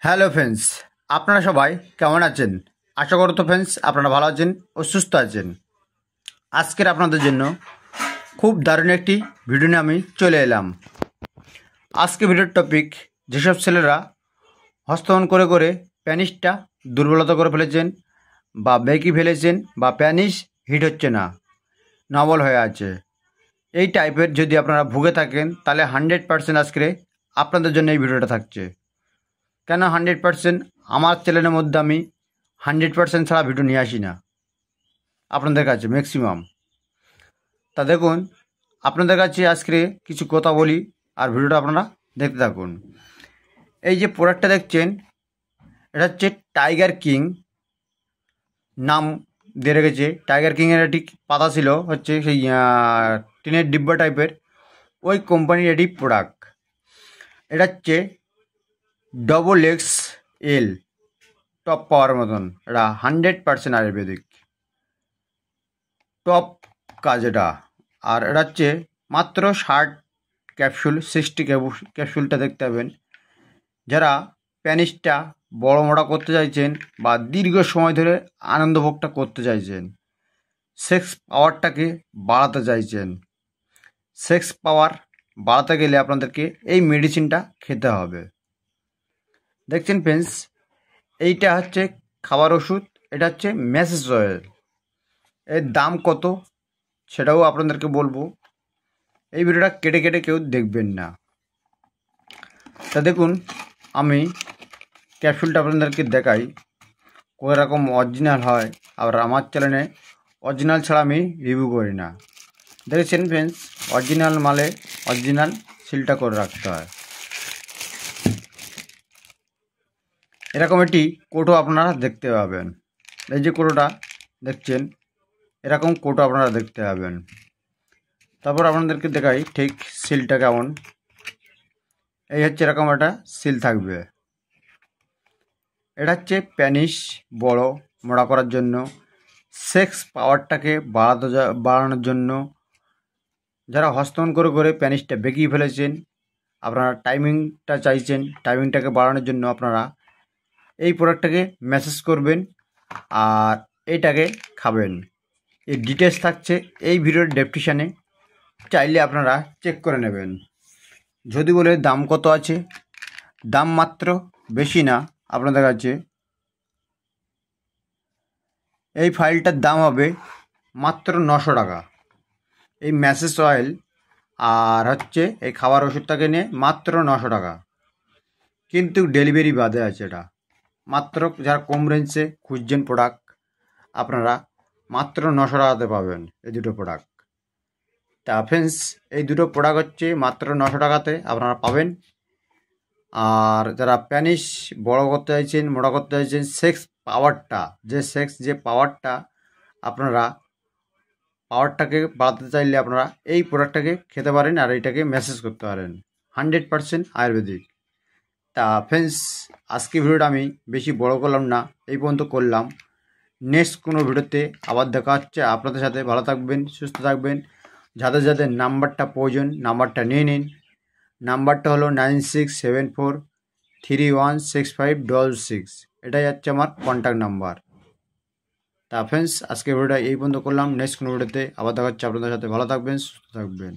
Hello friends, আপনারা সবাই কেমন আছেন? আশা করো তো ফ্রেন্ডস আপনারা ভালো আছেন ও সুস্থ আছেন। আজকের আপনাদের জন্য খুব দারুণ একটি ভিডিও নিয়ে আমি চলে এলাম। আজকে ভিডিওর টপিক, যেসব ছেলেরা হস্তমন করে করে প্যানিসটা দুর্বলতা করে ফেলেছেন বা বেঁকে ফেলেছেন বা প্যানিস হিট হচ্ছে না, নবল হয়ে আছে, এই টাইপের যদি আপনারা ভুগে থাকেন তাহলে 100% আজকে আপনাদের জন্য এই ভিডিওটা থাকছে। কেন 100%? আমার চ্যানেলের মধ্যে আমি 100% ছাড়া ভিডিও নিয়ে আসি না আপনাদের কাছে ম্যাক্সিমাম। তা দেখুন, আপনাদের কাছে আজকে কিছু কথা বলি আর ভিডিওটা আপনারা দেখতে থাকুন। এই যে প্রোডাক্টটা দেখছেন, এটা হচ্ছে টাইগার কিং, নাম দিয়ে রেখেছে। টাইগার কিংয়ের একটি পাতা ছিল, হচ্ছে সেই টিনের ডিব্বা টাইপের, ওই কোম্পানির এটি প্রোডাক্ট। এটা হচ্ছে XXL টপ পাওয়ার মতন। এটা 100% আয়ুর্বেদিক টপ কাজ এটা। আর এটা হচ্ছে মাত্র 60 ক্যাপসুল, 60 ক্যাপসুলটা দেখতে পাবেন। যারা প্যানিসটা বড় মোটা করতে চাইছেন বা দীর্ঘ সময় ধরে আনন্দভোগটা করতে চাইছেন, সেক্স পাওয়ারটাকে বাড়াতে চাইছেন, সেক্স পাওয়ার বাড়াতে গেলে আপনাদেরকে এই মেডিসিনটা খেতে হবে। দেখছেন ফ্রেন্ডস, এইটা হচ্ছে খাবার ওষুধ, এটা হচ্ছে ম্যাসেজ অয়েল। এর দাম কত সেটাও আপনাদেরকে বলবো। এই ভিডিওটা কেটে কেটে কেউ দেখবেন না। তা দেখুন, আমি ক্যাপসুলটা আপনাদেরকে দেখাই কোন রকম অরিজিনাল হয়। আর আমার চ্যানেলে অরিজিনাল ছাড়া আমি রিভিউ করি না। দেখেছেন ফ্রেন্ডস, অরিজিনাল মালে অরিজিনাল সিলটা করে রাখতে হয়। এরকম একটি কোটো আপনারা দেখতে পাবেন। এই যে কোটোটা দেখছেন, এরকম কোটো আপনারা দেখতে পাবেন। তারপর আপনাদেরকে দেখাই ঠিক সিলটা কেমন। এই হচ্ছে এরকম একটা সিল থাকবে। এটা হচ্ছে প্যানিস বড় মোটা করার জন্য, সেক্স পাওয়ারটাকে বাড়ানোর জন্য। যারা হস্তমন করে করে প্যানিসটা বেঁকিয়ে ফেলেছেন, আপনারা টাইমিংটা চাইছেন, টাইমিংটাকে বাড়ানোর জন্য আপনারা এই প্রোডাক্টটাকে ম্যাসেজ করবেন আর এইটাকে খাবেন। এই ডিটেলস থাকছে এই ভিডিওর ডেসক্রিপশানে, চাইলে আপনারা চেক করে নেবেন। যদি বলে দাম কত আছে, দাম মাত্র বেশি না আপনাদের কাছে। এই ফাইলটার দাম হবে মাত্র 900 টাকা। এই ম্যাসেজ অয়েল আর হচ্ছে এই খাবার ওষুধটাকে নিয়ে মাত্র 900 টাকা, কিন্তু ডেলিভারি বাদে আছে এটা। মাত্র যারা কম রেঞ্জে খুঁজছেন প্রোডাক্ট, আপনারা মাত্র 900 টাকাতে পাবেন এই দুটো প্রোডাক্ট। তা ফ্রেন্ডস, এই দুটো প্রোডাক্ট হচ্ছে মাত্র 900 টাকাতে আপনারা পাবেন। আর যারা প্যানিস বড় করতে চাইছেন, মোটা করতে চাইছেন, সেক্স পাওয়ারটা, যে পাওয়ারটা আপনারা পাওয়ারটাকে বাড়াতে চাইলে আপনারা এই প্রোডাক্টটাকে খেতে পারেন আর এইটাকে ম্যাসেজ করতে পারেন। 100% আয়ুর্বেদিক। তা ফ্রেন্ডস, আজকে ভিডিওটা আমি বেশি বড় করলাম না, এই পর্যন্ত করলাম। নেক্সট কোনো ভিডিওতে আবার দেখা হচ্ছে আপনাদের সাথে। ভালো থাকবেন, সুস্থ থাকবেন। যাদের যাদের নাম্বারটা প্রয়োজন নাম্বারটা নিয়ে নিন। নাম্বারটা হলো 9674316566। এটাই হচ্ছে আমার কন্ট্যাক্ট নাম্বার। তা ফ্রেন্ডস, আজকে ভিডিওটা এই পর্যন্ত করলাম। নেক্সট কোনো ভিডিওতে আবার দেখা হচ্ছে আপনাদের সাথে। ভালো থাকবেন, সুস্থ থাকবেন।